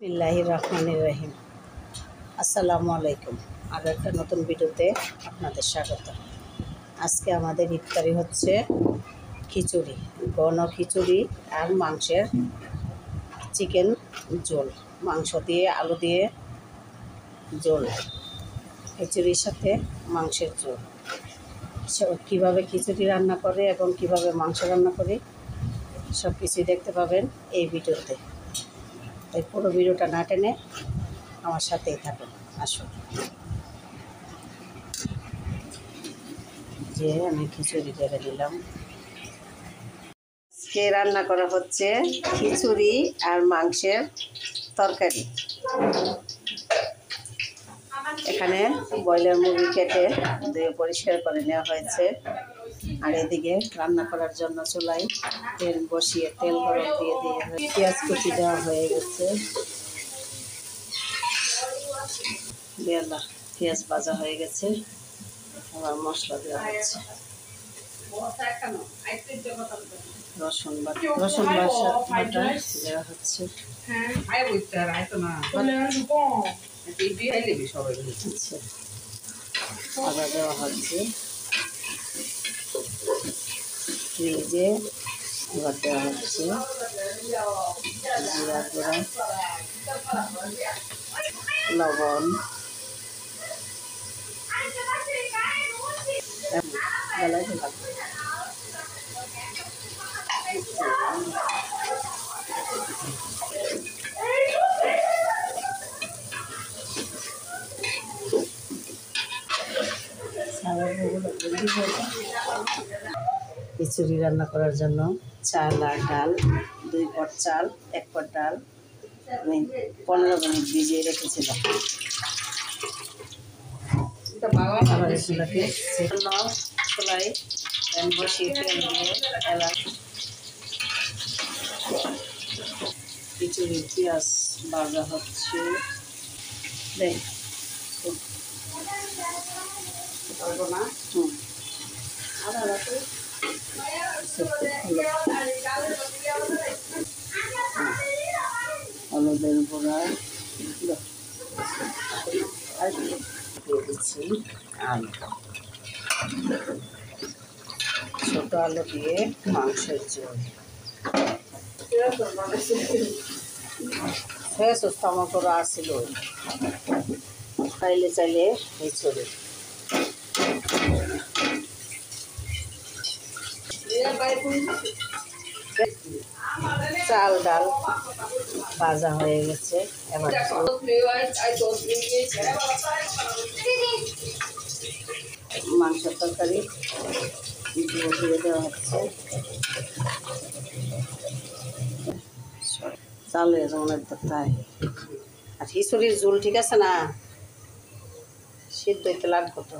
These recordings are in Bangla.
বিসমিল্লাহির রহমানির রহিম। আসসালামু আলাইকুম। আরও একটা নতুন ভিডিওতে আপনাদের স্বাগত। আজকে আমাদের ইফতারি হচ্ছে খিচুড়ি, ঘন খিচুড়ি আর মাংসের চিকেন ঝোল, মাংস দিয়ে আলু দিয়ে ঝোল, খিচুড়ির সাথে মাংসের ঝোল। কীভাবে খিচুড়ি রান্না করে এবং কিভাবে মাংস রান্না করি সব কিছুই দেখতে পাবেন এই ভিডিওতে। তাই পুরো ভিডিওটা না টেনে আমার সাথেই থাকুন। আসুন, যে আমি খিচুড়ি করে দিলাম। আজকে রান্না করা হচ্ছে খিচুড়ি আর মাংসের তরকারি। এখানে ব্রয়লার মুরগি কেটে ধুয়ে পরিষ্কার করে নেওয়া হয়েছে। আর এদিকে রান্না করার জন্য চুলায় তেল বসিয়ে তেল গরম দিয়ে পেঁয়াজ কুচি দেওয়া হয়ে গেছে। পেঁয়াজ ভাজা হয়ে গেছে, আবার মশলা দেওয়া হচ্ছে। রসুন বাটা দেওয়া হচ্ছে। আদা দেওয়া হচ্ছে ফ্রিজে। এবার দেওয়া হচ্ছে জিরা গুঁড়া, লবণ, খিচুড়ি রান্না করার জন্য চাল আর ডাল, 2 পট চাল 1 পট ডাল আমি 15 মিনিট ভিজিয়ে রেখেছিলাম। আবার এগুলোকে চুলায় প্যান বসিয়ে তেল দিয়ে এলাচ, খিচুড়ির পেঁয়াজ ভাজা হচ্ছে। দেখ না হলুদের গুঁড়া দিয়ে দিচ্ছি আলু, ছোট আলু দিয়ে মাংসের ঝোল। টমেটো আসছিল, চাইলে খিচুড়ি। চাল ডাল ভাজা হয়ে গেছে, এবার মাংসের তরকারি দিয়ে দেওয়া হচ্ছে। চালের অনেক তাই আর খিচুড়ির ঝোল ঠিক আছে না, সিদ্ধ হইতে লাগবে তো।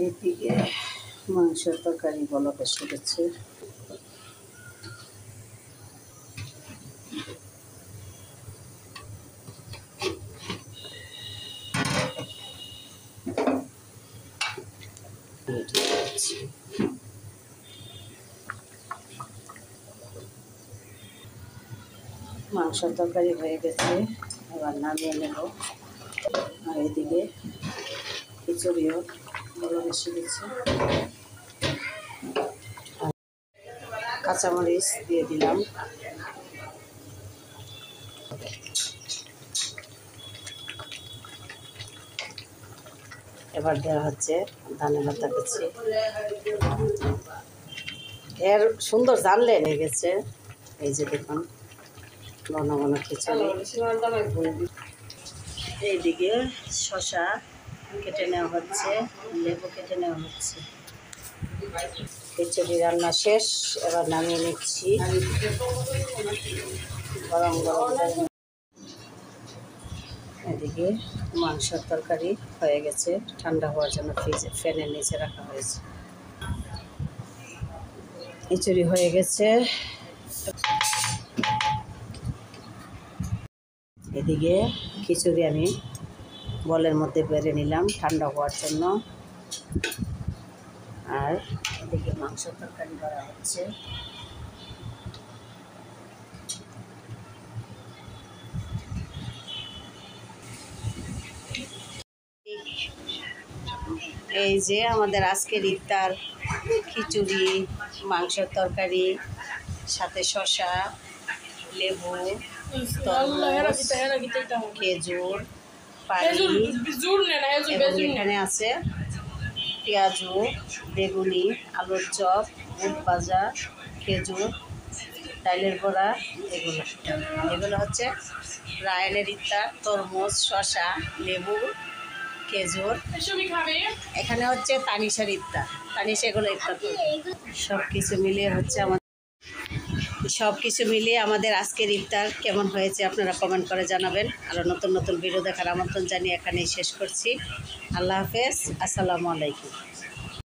এইদিকে মাংসের তরকারি বলকে শুকেছে। মাংসের তরকারি হয়ে গেছে, এবার নামিয়ে নেব। আর এদিকে খিচুড়িও বড় বেশি গেছে। কাঁচামরিচ দিয়ে দিলাম। এবার দেওয়া হচ্ছে ধনে পাতা কুচি। এর সুন্দর জানলে হয়ে গেছে। এই যে দেখুন ঘন ঘন খিচুড়ি। এইদিকে শসা কেটে নেওয়া হচ্ছে, লেবু কেটে নেওয়া হচ্ছে। খিচুড়ি রান্না শেষ, এবার নামিয়ে নিচ্ছি। গরম গরম। এদিকে মাংসের তরকারি হয়ে গেছে, ঠান্ডা হওয়ার জন্য ফ্যানের নিচে রাখা হয়েছে। খিচুড়ি হয়ে গেছে। এদিকে খিচুড়ি আমি বলের মধ্যে বেড়ে নিলাম ঠান্ডা হওয়ার জন্য। আর এদিকে মাংসের তরকারি করা হচ্ছে। এই যে আমাদের আজকের ইফতার, খিচুড়ি, মাংসের তরকারি, সাথে শসা, লেবু, তরমুজ, খেজুর, পানি, এবং এখানে আছে পেঁয়াজু, বেগুনি, আলুর চপ, বুট ভাজা, খেজুর, ডালের বড়া। এগুলো হচ্ছে রায়ানের ইফতার। তরমুজ, শসা, লেবু, খেজুর। এখানে হচ্ছে তানিশার ইফতার, তানিশা এগুলো ইফতার করবে। সব কিছু মিলিয়ে আমাদের আজকের ইফতার কেমন হয়েছে আপনারা কমেন্ট করে জানাবেন। আরও নতুন নতুন ভিডিও দেখার আমন্ত্রণ জানিয়ে এখানেই শেষ করছি। আল্লাহ হাফেজ, আসসালামু আলাইকুম।